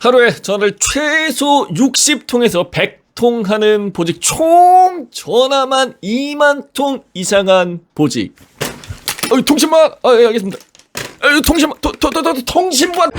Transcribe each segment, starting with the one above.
하루에 전화를 최소 60통에서 100통 하는 보직, 총 전화만 2만 통 이상한 보직. 통신만, 예, 알겠습니다. 통신만, 통신만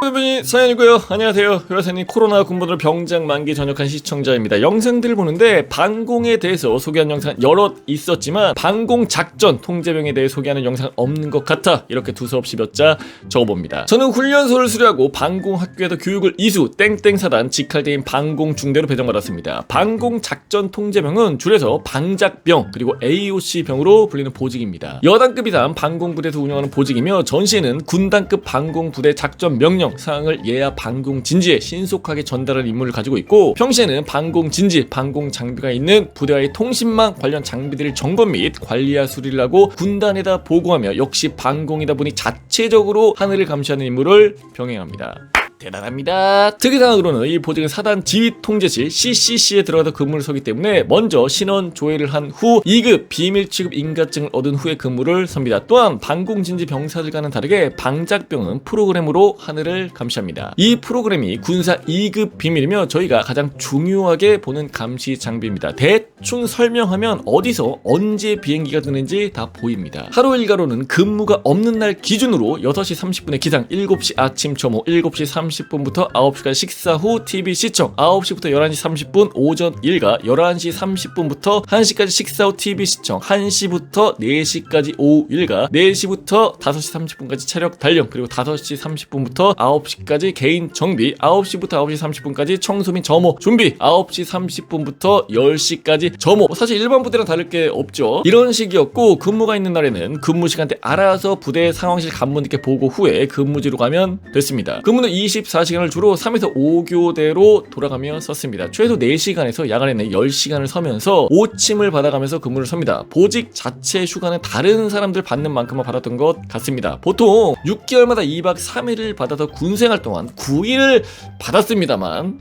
분이 사연이고요. 안녕하세요. 요라사님, 코로나 군번으로 병장 만기 전역한 시청자입니다. 영상들을 보는데 반공에 대해서 소개한 영상 여럿 있었지만 반공 작전 통제병에 대해 소개하는 영상 없는 것 같아 이렇게 두서없이 몇 자 적어봅니다. 저는 훈련소를 수료하고 반공 학교에서 교육을 이수 땡땡사단 직할대인 반공 중대로 배정받았습니다. 반공 작전 통제병은 줄여서 방작병 그리고 AOC병으로 불리는 보직입니다. 여단급 이상 반공부대에서 운영하는 보직이며 전시에는 군단급 반공부대 작전 명령 사항을 예하 반공 진지에 신속하게 전달할 임무를 가지고 있고, 평시에는 반공 진지, 반공 장비가 있는 부대와의 통신망 관련 장비들을 점검 및 관리와 수리를 하고 군단에다 보고하며 역시 반공이다 보니 자체적으로 하늘을 감시하는 임무를 병행합니다. 대단합니다. 특이사항으로는 이 보직은 사단 지휘 통제실 CCC에 들어가서 근무를 서기 때문에 먼저 신원 조회를 한 후 2급 비밀 취급 인가증을 얻은 후에 근무를 섭니다. 또한 반공진지 병사들과는 다르게 방작병은 프로그램으로 하늘을 감시합니다. 이 프로그램이 군사 2급 비밀이며 저희가 가장 중요하게 보는 감시 장비입니다. 대충 설명하면 어디서 언제 비행기가 뜨는지 다 보입니다. 하루 일과로는 근무가 없는 날 기준으로 6시 30분에 기상, 7시 아침 점호, 7시 30분부터 9시까지 식사 후 TV 시청, 9시부터 11시 30분 오전 일과, 11시 30분부터 1시까지 식사 후 TV 시청, 1시부터 4시까지 오후 일과, 4시부터 5시 30분까지 체력 단련, 그리고 5시 30분부터 9시까지 개인 정비, 9시부터 9시 30분까지 청소 및 점호 준비, 9시 30분부터 10시까지 점호. 사실 일반 부대랑 다를 게 없죠. 이런 식이었고, 근무가 있는 날에는 근무 시간대 알아서 부대 상황실 간부님께 보고 후에 근무지로 가면 됐습니다. 근무는 24시간을 주로 3에서 5교대로 돌아가며 썼습니다. 최소 4시간에서 야간에는 10시간을 서면서 오침을 받아가면서 근무를 섭니다. 보직 자체 휴가는 다른 사람들 받는 만큼만 받았던 것 같습니다. 보통 6개월마다 2박 3일을 받아서 군생활 동안 9일을 받았습니다만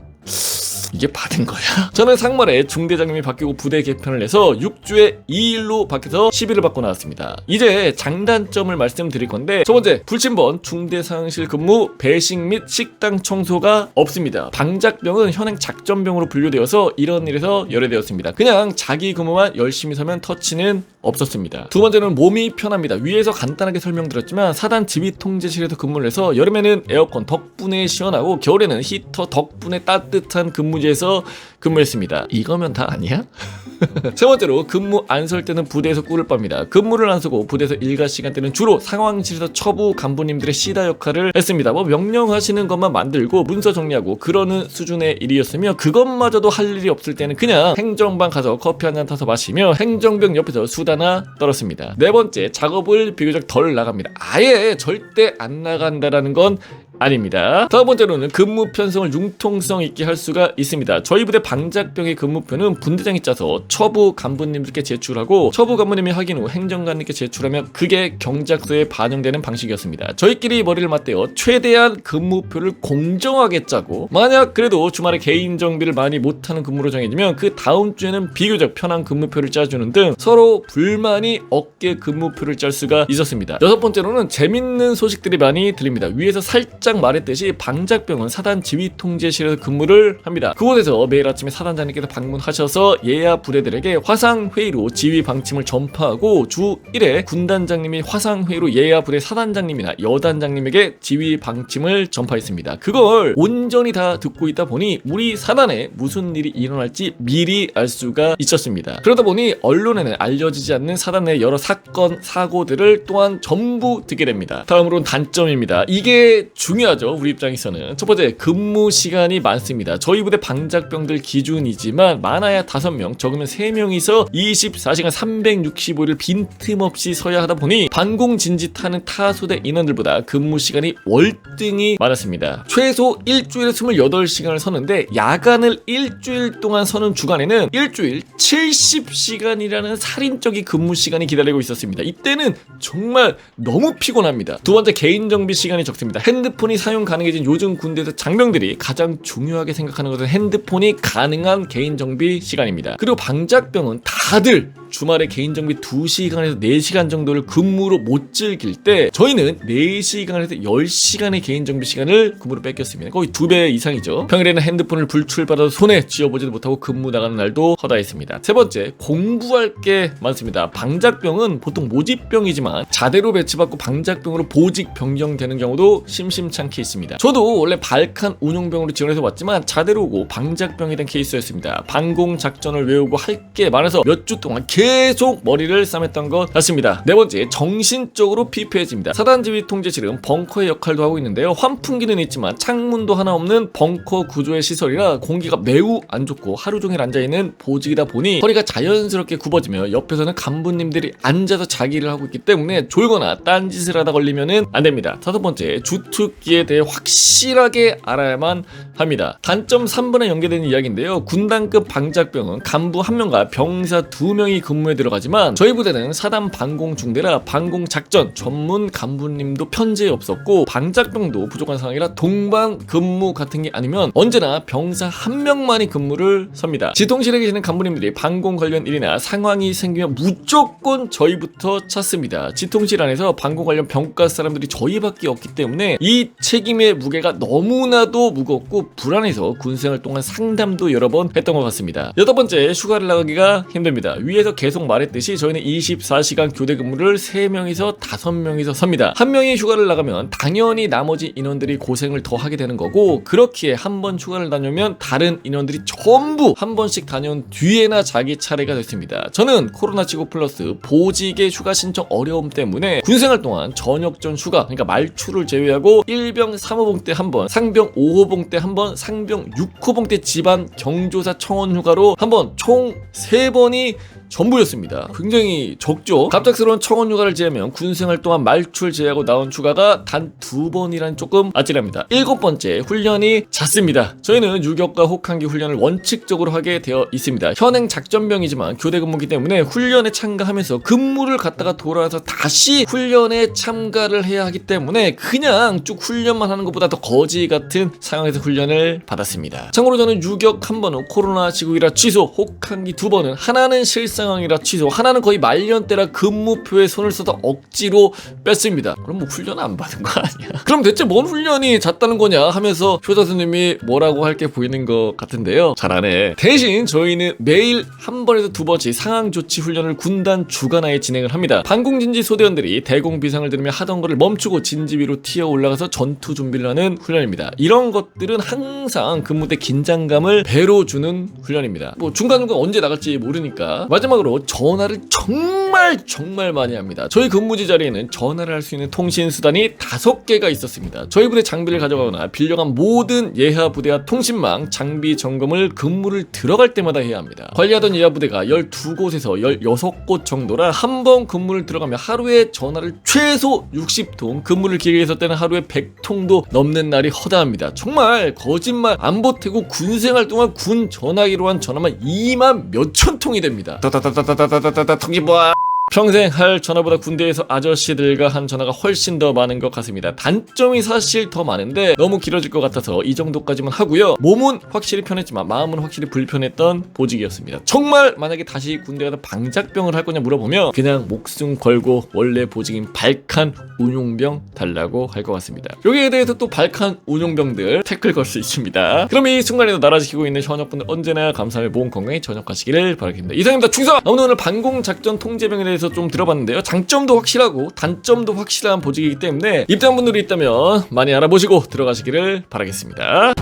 이게 받은 거야? 저는 상말에 중대장님이 바뀌고 부대 개편을 해서 6주에 2일로 바뀌어서 10일을 받고 나왔습니다. 이제 장단점을 말씀드릴 건데, 첫 번째, 불침번 중대상실 근무, 배식 및 식당 청소가 없습니다. 방작병은 현행 작전병으로 분류되어서 이런 일에서 열애되었습니다. 그냥 자기 근무만 열심히 서면 터치는 없었습니다. 두 번째는 몸이 편합니다. 위에서 간단하게 설명드렸지만 사단 지휘 통제실에서 근무를 해서 여름에는 에어컨 덕분에 시원하고 겨울에는 히터 덕분에 따뜻한 근무지에서 근무했습니다. 이거면 다 아니야? 세 번째로, 근무 안 설 때는 부대에서 꿀을 빱니다. 근무를 안 서고 부대에서 일과 시간대는 주로 상황실에서 처부 간부님들의 시다 역할을 했습니다. 명령하시는 것만 만들고 문서 정리하고 그러는 수준의 일이었으며, 그것마저도 할 일이 없을 때는 그냥 행정방 가서 커피 한잔 타서 마시며 행정병 옆에서 수다나 떨었습니다. 네 번째, 작업을 비교적 덜 나갑니다. 아예 절대 안 나간다라는 건 아닙니다. 다음 번째로는 근무 편성을 융통성 있게 할 수가 있습니다. 저희 부대 방작병의 근무표는 분대장이 짜서 처부 간부님들께 제출하고 처부 간부님이 확인 후 행정관님께 제출하면 그게 경작서에 반영되는 방식이었습니다. 저희끼리 머리를 맞대어 최대한 근무표를 공정하게 짜고, 만약 그래도 주말에 개인 정비를 많이 못하는 근무로 정해지면 그 다음 주에는 비교적 편한 근무표를 짜주는 등 서로 불만이 없게 근무표를 짤 수가 있었습니다. 여섯 번째로는 재밌는 소식들이 많이 들립니다. 위에서 살짝 말했듯이 방작병은 사단 지휘 통제실에서 근무를 합니다. 그곳에서 매일 아침에 사단장님께서 방문하셔서 예하 부대들에게 화상회의로 지휘 방침을 전파하고 주 1회 군단장님이 화상회의로 예하 부대 사단장님이나 여단장님에게 지휘 방침을 전파했습니다. 그걸 온전히 다 듣고 있다 보니 우리 사단에 무슨 일이 일어날지 미리 알 수가 있었습니다. 그러다 보니 언론에는 알려지지 않는 사단 내 여러 사건, 사고들을 또한 전부 듣게 됩니다. 다음으로는 단점입니다. 이게 중요하죠. 우리 입장에서는. 첫 번째, 근무 시간이 많습니다. 저희 부대 방작병들 기준이지만 많아야 5명, 적으면 3명이서 24시간 365일 빈틈없이 서야 하다 보니 반공진지 타는 타소대 인원들보다 근무 시간이 월등히 많았습니다. 최소 일주일에 28시간을 서는데 야간을 일주일 동안 서는 주간에는 일주일 70시간이라는 살인적인 근무 시간이 기다리고 있었습니다. 이때는 정말 너무 피곤합니다. 두 번째, 개인 정비 시간이 적습니다. 핸드폰이 사용 가능해진 요즘 군대에서 장병들이 가장 중요하게 생각하는 것은 핸드폰이 가능한 개인 정비 시간입니다. 그리고 방작병은 다들 주말에 개인정비 2시간에서 4시간 정도를 근무로 못 즐길 때 저희는 4시간에서 10시간의 개인정비 시간을 근무로 뺏겼습니다. 거의 2배 이상이죠. 평일에는 핸드폰을 불출받아서 손에 쥐어보지도 못하고 근무 나가는 날도 허다했습니다. 세 번째, 공부할 게 많습니다. 방작병은 보통 모집병이지만 자대로 배치받고 방작병으로 보직 변경되는 경우도 심심찮게 있습니다. 저도 원래 발칸 운용병으로 지원해서 왔지만 자대로 오고 방작병이 된 케이스였습니다. 반공 작전을 외우고 할 게 많아서 몇 주 동안 계속 머리를 싸맸던 것 같습니다. 네 번째, 정신적으로 피폐해집니다. 사단지휘 통제실은 벙커의 역할도 하고 있는데요. 환풍기는 있지만 창문도 하나 없는 벙커 구조의 시설이라 공기가 매우 안 좋고 하루 종일 앉아있는 보직이다 보니 허리가 자연스럽게 굽어지며 옆에서는 간부님들이 앉아서 자기를 하고 있기 때문에 졸거나 딴짓을 하다 걸리면은 안 됩니다. 다섯 번째, 주특기에 대해 확실하게 알아야만 합니다. 단점 3번에 연계되는 이야기인데요. 군단급 방작병은 간부 1명과 병사 2명이 근무에 들어가지만 저희 부대는 사단 반공 중대라 반공 작전 전문 간부님도 편제에 없었고 방작병도 부족한 상황이라 동반 근무 같은 게 아니면 언제나 병사 1명만이 근무를 섭니다. 지통실에 계시는 간부님들이 반공 관련 일이나 상황이 생기면 무조건 저희부터 찾습니다. 지통실 안에서 반공 관련 병가 사람들이 저희밖에 없기 때문에 이 책임의 무게가 너무나도 무겁고 불안해서 군생활 동안 상담도 여러 번 했던 것 같습니다. 여덟 번째, 휴가를 나가기가 힘듭니다. 위에서 계속 말했듯이 저희는 24시간 교대 근무를 3명에서 5명이서 섭니다. 한 명이 휴가를 나가면 당연히 나머지 인원들이 고생을 더 하게 되는 거고, 그렇기에 한 번 휴가를 다녀오면 다른 인원들이 전부 한 번씩 다녀온 뒤에나 자기 차례가 됐습니다. 저는 코로나19 플러스 보직의 휴가 신청 어려움 때문에 군생활 동안 저녁전 휴가, 그러니까 말추를 제외하고 1병 3호봉 때 한 번, 상병 5호봉 때 한 번, 상병 6호봉 때 집안 경조사 청원 휴가로 한 번, 총 3번이 전부였습니다. 굉장히 적죠? 갑작스러운 청원 휴가를 제하면 군생활 동안 말출 제하고 나온 휴가가 단 2번이란 조금 아찔합니다. 7번째, 훈련이 잦습니다. 저희는 유격과 혹한기 훈련을 원칙적으로 하게 되어 있습니다. 현행 작전병이지만 교대 근무기 때문에 훈련에 참가하면서 근무를 갔다가 돌아와서 다시 훈련에 참가를 해야 하기 때문에 그냥 쭉 훈련만 하는 것보다 더 거지 같은 상황에서 훈련을 받았습니다. 참고로 저는 유격 1번은 코로나19이라 취소, 혹한기 2번은 하나는 실상 상황이라 취소, 하나는 거의 말년때라 근무표에 손을 써서 억지로 뺐습니다. 그럼 뭐 훈련 안 받은 거 아니야? 그럼 대체 뭔 훈련이 잦다는 거냐 하면서 효자 선생님이 뭐라고 할 게 보이는 것 같은데요. 잘하네. 대신 저희는 매일 한 번에서 2번씩 상황 조치 훈련을 군단 주간화에 진행을 합니다. 반공진지 소대원들이 대공 비상을 들으며 하던 거를 멈추고 진지 위로 튀어 올라가서 전투 준비를 하는 훈련입니다. 이런 것들은 항상 근무 때 긴장감을 배로 주는 훈련입니다. 뭐 중간중간 언제 나갈지 모르니까. 마지막으로 전화를 정말 많이 합니다. 저희 근무지 자리에는 전화를 할 수 있는 통신수단이 5개가 있었습니다. 저희 부대 장비를 가져가거나 빌려간 모든 예하 부대와 통신망 장비 점검을 근무를 들어갈 때마다 해야 합니다. 관리하던 예하 부대가 12곳에서 16곳 정도라 한 번 근무를 들어가면 하루에 전화를 최소 60통, 근무를 길게 했을 때는 하루에 100통도 넘는 날이 허다합니다. 정말 거짓말 안 보태고 군생활 동안 군 전화기로 한 전화만 2만 몇천 통이 됩니다. 따따따따따따따따 통이 뭐야? 평생 할 전화보다 군대에서 아저씨들과 한 전화가 훨씬 더 많은 것 같습니다. 단점이 사실 더 많은데 너무 길어질 것 같아서 이 정도까지만 하고요. 몸은 확실히 편했지만 마음은 확실히 불편했던 보직이었습니다. 정말 만약에 다시 군대 가서 방작병을 할 거냐 물어보면 그냥 목숨 걸고 원래 보직인 발칸 운용병 달라고 할 것 같습니다. 여기에 대해서 또 발칸 운용병들 태클 걸 수 있습니다. 그럼 이 순간에도 나라 지키고 있는 현역분들 언제나 감사하며 몸 건강히 전역하시기를 바라겠습니다. 이상입니다. 충성! 오늘 반공작전 통제병에 대해서 좀 들어봤는데요. 장점도 확실하고 단점도 확실한 보직이기 때문에 입대한 분들이 있다면 많이 알아보시고 들어가시기를 바라겠습니다.